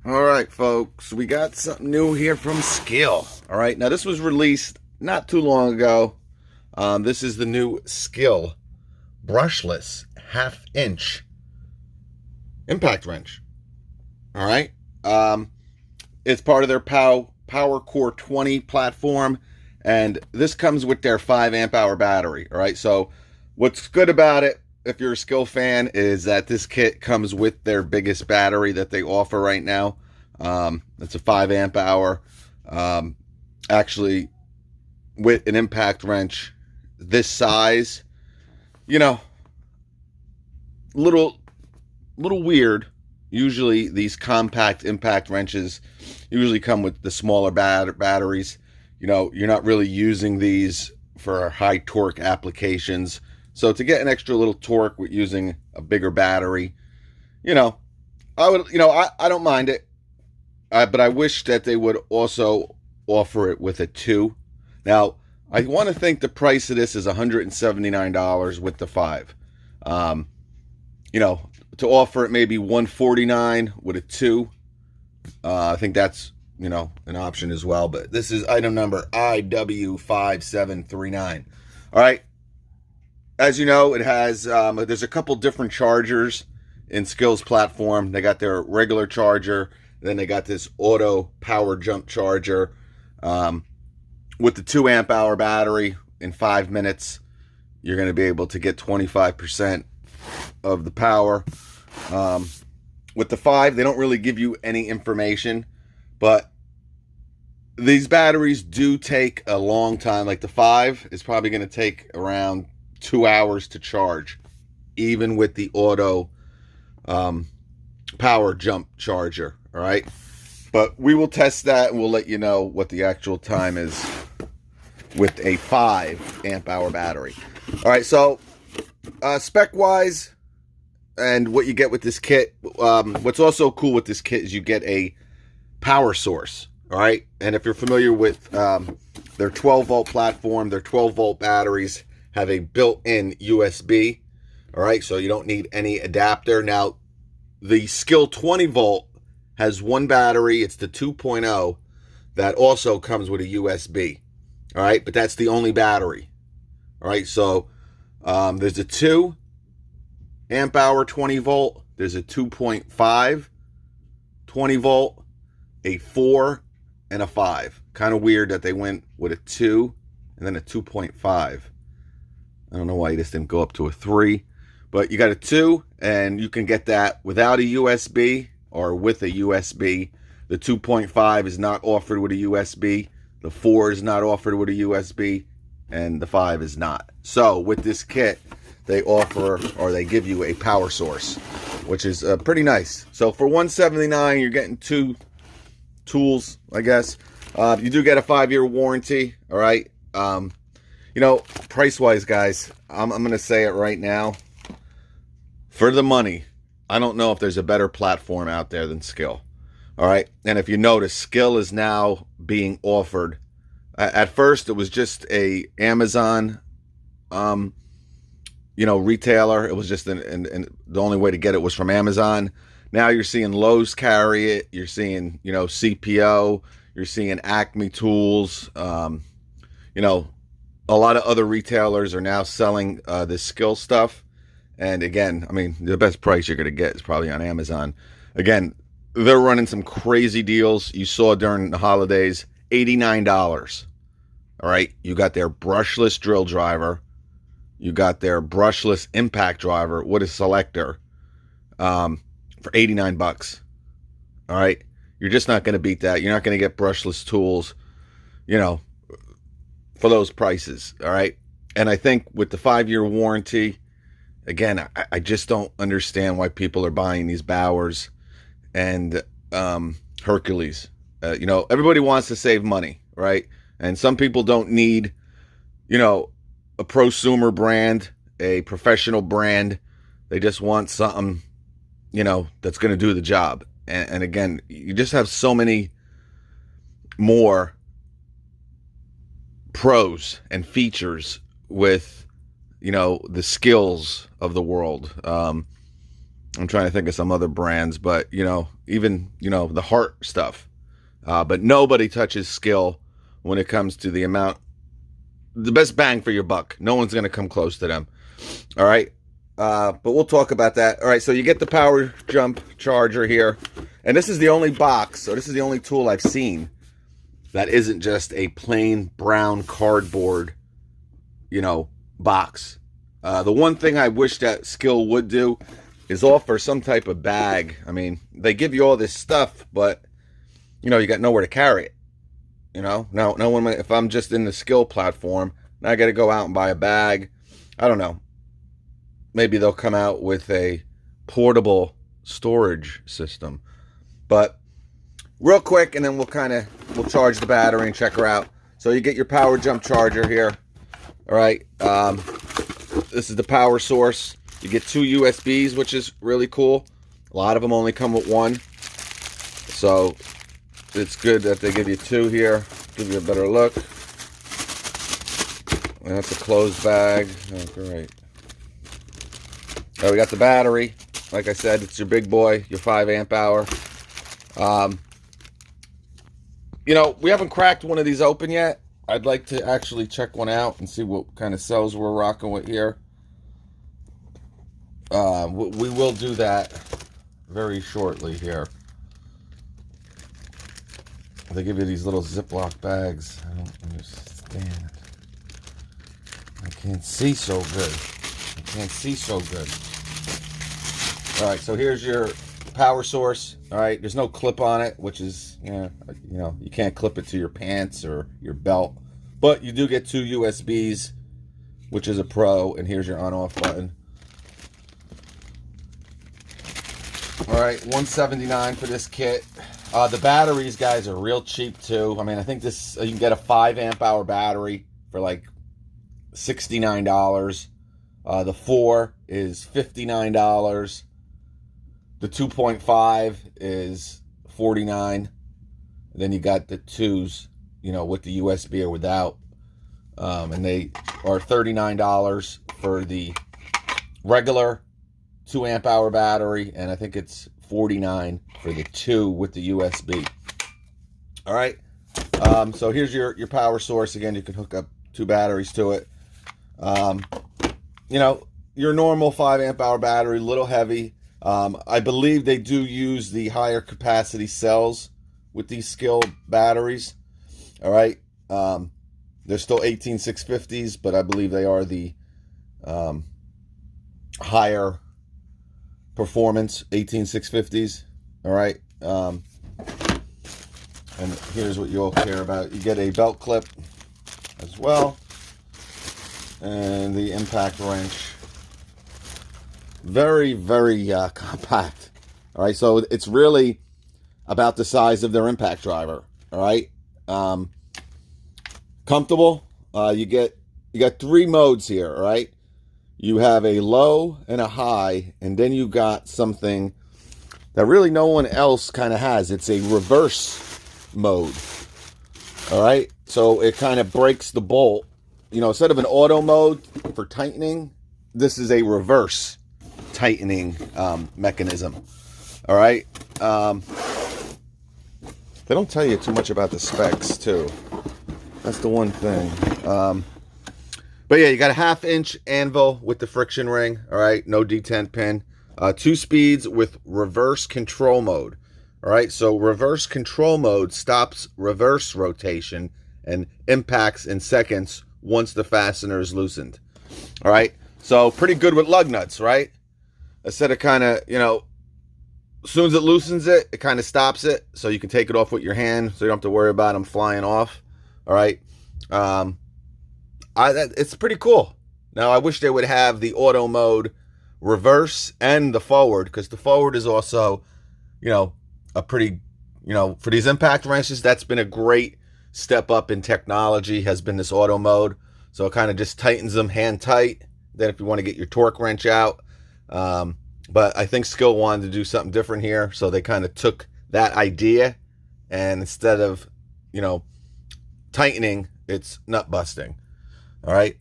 All right, folks, we got something new here from Skil. All right, now this was released not too long ago. This is the new Skil Brushless half-inch impact wrench. All right, it's part of their PWRCORE 20 platform, and this comes with their 5 amp hour battery. All right, so what's good about it, if you're a Skil fan, is that this kit comes with their biggest battery that they offer right now. It's a 5 amp hour. Actually, with an impact wrench this size, you know, little weird. Usually these compact impact wrenches usually come with the smaller batteries. You know, you're not really using these for high torque applications. So to get an extra little torque with using a bigger battery, I don't mind it. But I wish that they would also offer it with a 2. Now, I want to think the price of this is $179 with the 5. To offer it maybe $149 with a 2. I think that's, an option as well. But this is item number IW5739. All right. As you know, it has, there's a couple different chargers in Skil's platform. They got their regular charger, then they got this auto power jump charger with the 2 amp hour battery. In 5 minutes, you're going to be able to get 25% of the power. With the 5, they don't really give you any information, but these batteries do take a long time. Like the 5 is probably going to take around 2 hours to charge, even with the auto power jump charger. All right, but we will test that and we'll let you know what the actual time is with a 5 amp hour battery. All right, so spec wise and what you get with this kit, what's also cool with this kit is you get a power source. All right, and if you're familiar with their 12 volt platform, their 12 volt batteries have a built-in USB. All right, so you don't need any adapter. Now, the Skil 20 volt has one battery. It's the 2.0 that also comes with a USB. All right, but that's the only battery. All right, so there's a 2 amp hour 20 volt. There's a 2.5 20 volt, a 4, and a 5. Kind of weird that they went with a 2 and then a 2.5. I don't know why you just didn't go up to a 3. But you got a 2, and you can get that without a USB or with a USB. The 2.5 is not offered with a USB. The 4 is not offered with a USB. And the 5 is not. So with this kit, they offer, or they give you a power source, which is pretty nice. So for $179, you're getting 2 tools, I guess. You do get a 5-year warranty. All right. Price-wise, guys, I'm going to say it right now. For the money, I don't know if there's a better platform out there than Skil. All right? And if you notice, Skil is now being offered. At first, it was just a Amazon, retailer. It was just the only way to get it was from Amazon. Now you're seeing Lowe's carry it. You're seeing, CPO. You're seeing Acme Tools. A lot of other retailers are now selling this Skil stuff. And again, I mean, the best price you're going to get is probably on Amazon. Again, they're running some crazy deals. You saw during the holidays, $89. All right. You got their brushless drill driver. You got their brushless impact driver with a selector for $89. All right. You're just not going to beat that. You're not going to get brushless tools, for those prices. All right. And I think with the 5-year warranty, again, I just don't understand why people are buying these Bowers and Hercules. Everybody wants to save money, right? And some people don't need, a prosumer brand, a professional brand. They just want something, that's going to do the job. And again, you just have so many more pros and features with, the Skils of the world. I'm trying to think of some other brands, but, you know, even, you know, the Heart stuff. But nobody touches Skil when it comes to the amount, the best bang for your buck. No one's going to come close to them. All right. But we'll talk about that. All right. So you get the power jump charger here. And this is the only box. So this is the only tool I've seen that isn't just a plain brown cardboard, you know, box. The one thing I wish that Skil would do is offer some type of bag. I mean, they give you all this stuff, but, you know, you got nowhere to carry it. You know, now when if I'm just in the Skil platform, now I got to go out and buy a bag. I don't know. Maybe they'll come out with a portable storage system. But real quick, and then we'll charge the battery and check her out. So you get your power jump charger here. All right. This is the power source. You get 2 USBs, which is really cool. A lot of them only come with one. So it's good that they give you 2 here. Give you a better look. And that's a closed bag. Oh, great. We got the battery. Like I said, it's your big boy, your 5 amp hour. You know, we haven't cracked one of these open yet. I'd like to actually check one out and see what kind of cells we're rocking with here. We will do that very shortly here. They give you these little Ziploc bags. I don't understand. I can't see so good. I can't see so good. All right, so here's your power source. All right, there's no clip on it, which is, you know, you can't clip it to your pants or your belt. But you do get 2 USBs, which is a pro. And here's your on-off button. All right, $179 for this kit. The batteries, guys, are real cheap too. I mean, I think this you can get a 5 amp hour battery for like $69. The 4 is $59. The 2.5 is $49. Then you got the 2s, you know, with the USB or without, and they are $39 for the regular 2 amp hour battery, and I think it's $49 for the 2 with the USB. All right. So here's your power source. Again, you can hook up 2 batteries to it. You know, your normal 5 amp hour battery, a little heavy. I believe they do use the higher capacity cells with these Skil batteries. All right. They're still 18650s, but I believe they are the higher performance 18650s. All right. And here's what you'll care about. You get a belt clip as well, and the impact wrench. Very, very compact. All right, so it's really about the size of their impact driver. All right, comfortable. You got 3 modes here. All right, you have a low and a high, and then you got something that really no one else kind of has. It's a reverse mode. All right, so it kind of breaks the bolt. You know, instead of an auto mode for tightening, this is a reverse tightening mechanism. All right. They don't tell you too much about the specs too. That's the one thing. But yeah, you got a 1/2 inch anvil with the friction ring. All right, no detent pin. 2 speeds with reverse control mode. All right, so reverse control mode stops reverse rotation and impacts in seconds once the fastener is loosened. All right, so pretty good with lug nuts, right? Instead of kind of, you know, as soon as it loosens it, it kind of stops it, so you can take it off with your hand, so you don't have to worry about them flying off. All right, it's pretty cool. Now, I wish they would have the auto mode reverse and the forward, because the forward is also, you know, a pretty, you know, for these impact wrenches, that's been a great step up in technology, has been this auto mode. So it kind of just tightens them hand tight. Then if you want to get your torque wrench out. But I think Skil wanted to do something different here. So they kind of took that idea, and instead of, you know, tightening, it's nut busting. All right.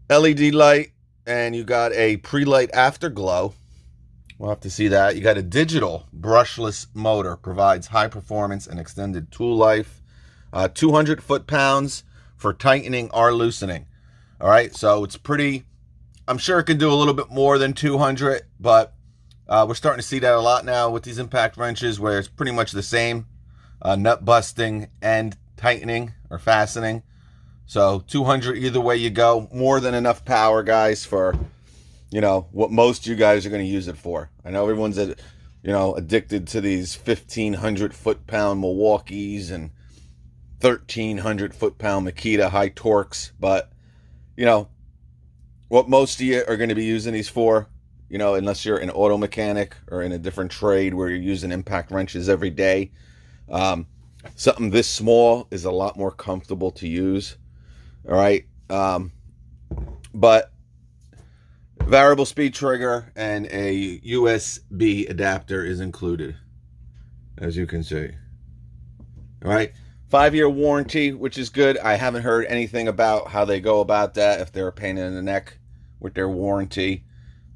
LED light, and you got a pre-light afterglow. We'll have to see that. You got a digital brushless motor, provides high performance and extended tool life. 200 foot-pounds for tightening or loosening. All right, so it's pretty, I'm sure it can do a little bit more than 200, but we're starting to see that a lot now with these impact wrenches where it's pretty much the same, nut busting and tightening or fastening. So 200 either way you go, more than enough power, guys, for, you know, what most you guys are going to use it for. I know everyone's, you know, addicted to these 1,500 foot-pound Milwaukees and 1,300 foot-pound Makita high torques, but, you know, what most of you are going to be using these for, you know, unless you're an auto mechanic or in a different trade where you're using impact wrenches every day, something this small is a lot more comfortable to use. All right, but variable speed trigger and a USB adapter is included, as you can see. All right, 5-year warranty, which is good. I haven't heard anything about how they go about that, if they're a pain in the neck with their warranty.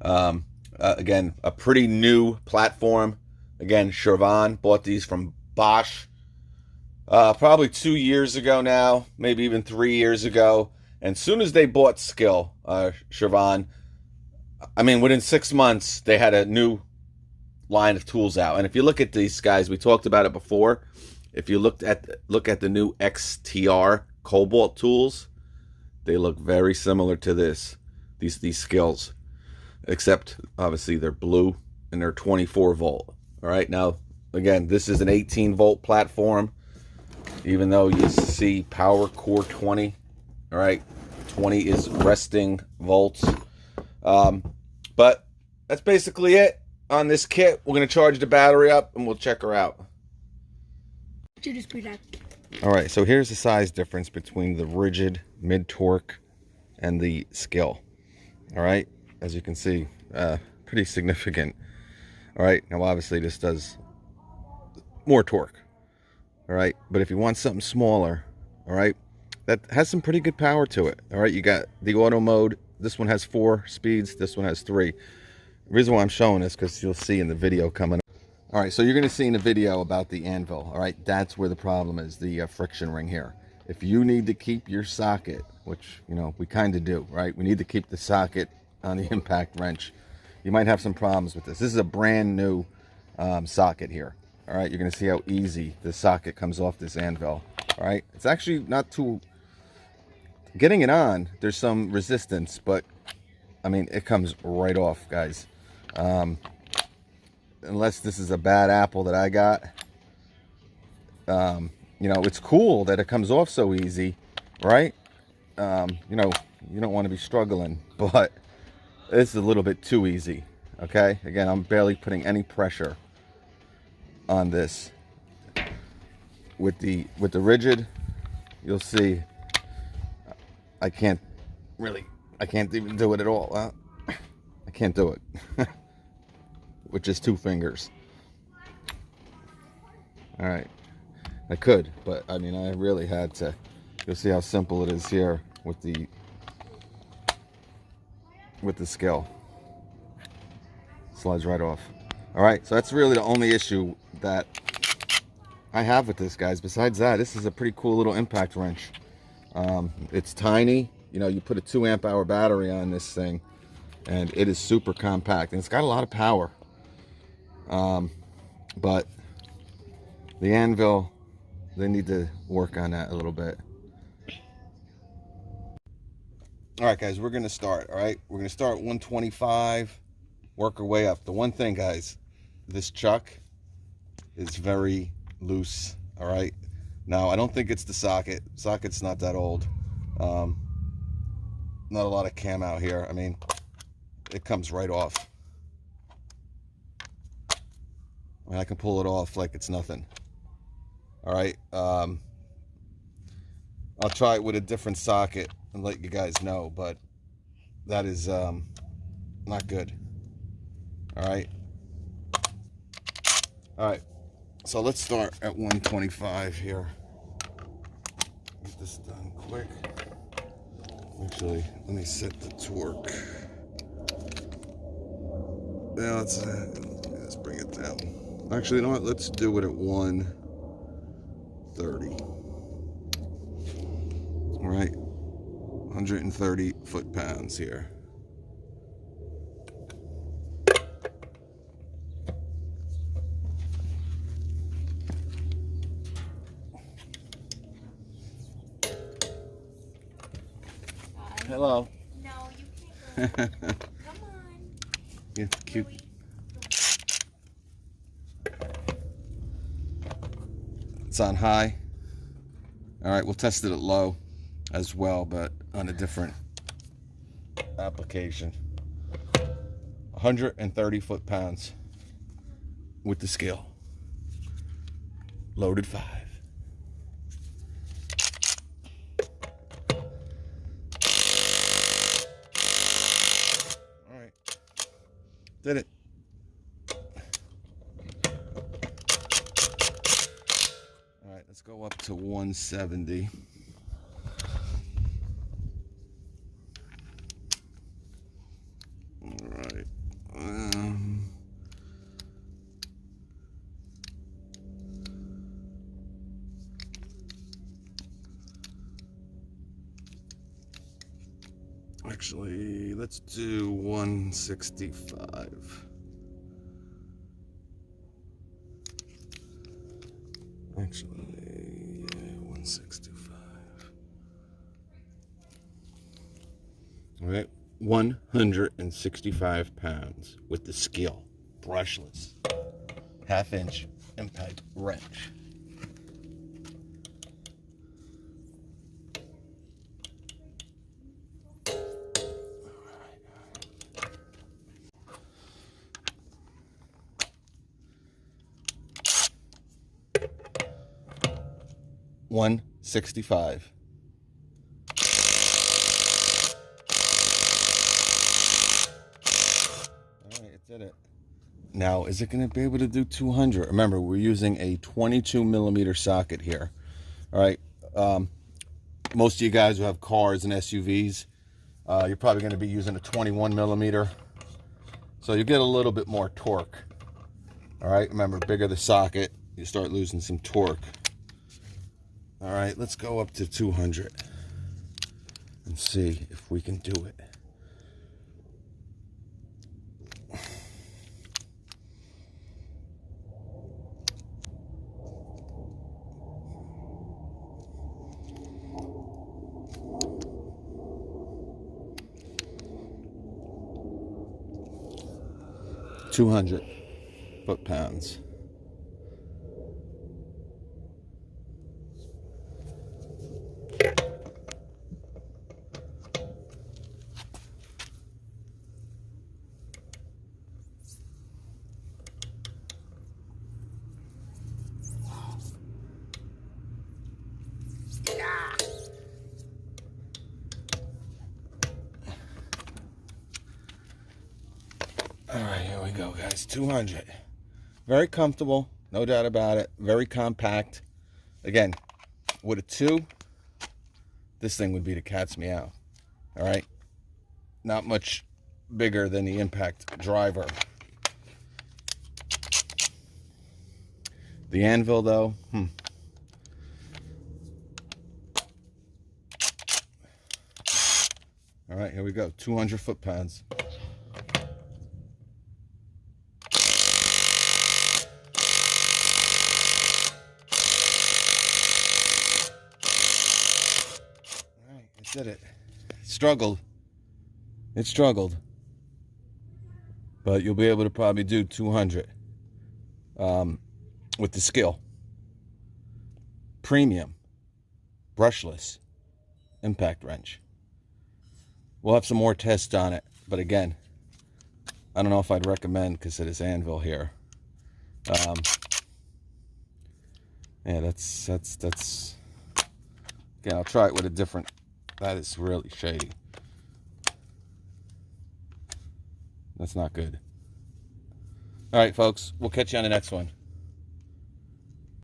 Again, a pretty new platform. Again, Chevron bought these from Bosch probably 2 years ago now, maybe even 3 years ago. And as soon as they bought Skil, Chevron, I mean, within 6 months, they had a new line of tools out. And if you look at these guys, we talked about it before. If you look at the new XTR Cobalt tools, they look very similar to these Skils, except obviously they're blue and they're 24 volt. All right, now again, this is an 18 volt platform, even though you see PWRCORE 20. All right, 20 is resting volts. But that's basically it on this kit. We're going to charge the battery up and we'll check her out. All right, so here's the size difference between the rigid mid-torque and the Skil. All right, as you can see, pretty significant. All right, now obviously this does more torque. All right, but if you want something smaller, all right, that has some pretty good power to it. All right, you got the auto mode. This one has 4 speeds, this one has 3. The reason why I'm showing this because you'll see in the video coming up. All right, so you're going to see in the video about the anvil. All right, that's where the problem is, the friction ring here. If you need to keep your socket, which, you know, we kind of do, right? We need to keep the socket on the impact wrench. You might have some problems with this. This is a brand new socket here. All right, you're going to see how easy the socket comes off this anvil. All right, it's actually not too... Getting it on, there's some resistance, but, I mean, it comes right off, guys. Unless this is a bad apple that I got. You know, it's cool that it comes off so easy, right? You know, you don't want to be struggling, but it's a little bit too easy, okay? Again, I'm barely putting any pressure on this. With the rigid, you'll see I can't even do it at all. I can't do it. With just 2 fingers. All right, I could, but I mean, I really had to. You'll see how simple it is here with the Skil. Slides right off. All right, so that's really the only issue that I have with this, guys. Besides that, this is a pretty cool little impact wrench. It's tiny. You know, you put a 2 amp hour battery on this thing, and it is super compact, and it's got a lot of power. But the anvil, they need to work on that a little bit. All right, guys, we're going to start. All right, we're going to start 125, work our way up. The one thing, guys, this chuck is very loose. All right, now I don't think it's the socket. Socket's not that old. Not a lot of cam out here. I mean, it comes right off. I mean, I can pull it off like it's nothing. All right, I'll try it with a different socket and let you guys know, but that is not good. All right, so let's start at 125 here. Get this done quick. Actually, let me set the torque. Now let's bring it down. Actually, you know what? Let's do it at 130. All right, 130 foot-pounds here. Hello. No, you can't go. Come on. Yeah, cute. It's on high. All right, we'll test it at low as well, but on a different application. 130 foot-pounds with the Skil. Loaded 5. All right, did it. All right, let's go up to 170. All right. Actually, let's do 165. Actually, yeah, 165. All right, 165 pounds with the Skil, brushless, 1/2-inch impact wrench. $165. All right, it did it. Now, is it going to be able to do 200? Remember, we're using a 22mm socket here. All right. Most of you guys who have cars and SUVs, you're probably going to be using a 21mm. So you get a little bit more torque. All right. Remember, bigger the socket, you start losing some torque. All right, let's go up to 200 and see if we can do it. $200 foot-pounds. All right, here we go, guys. 200. Very comfortable, no doubt about it. Very compact. Again, with a 2, this thing would be the cat's meow. All right, not much bigger than the impact driver. The anvil, though, All right, here we go. 200 foot-pounds. Did it. Struggled. It struggled. But you'll be able to probably do 200 with the Skil. Premium. Brushless. Impact wrench. We'll have some more tests on it. But again, I don't know if I'd recommend because of this anvil here. Yeah, that's again, I'll try it with a different. That is really shady. That's not good. All right, folks. We'll catch you on the next one.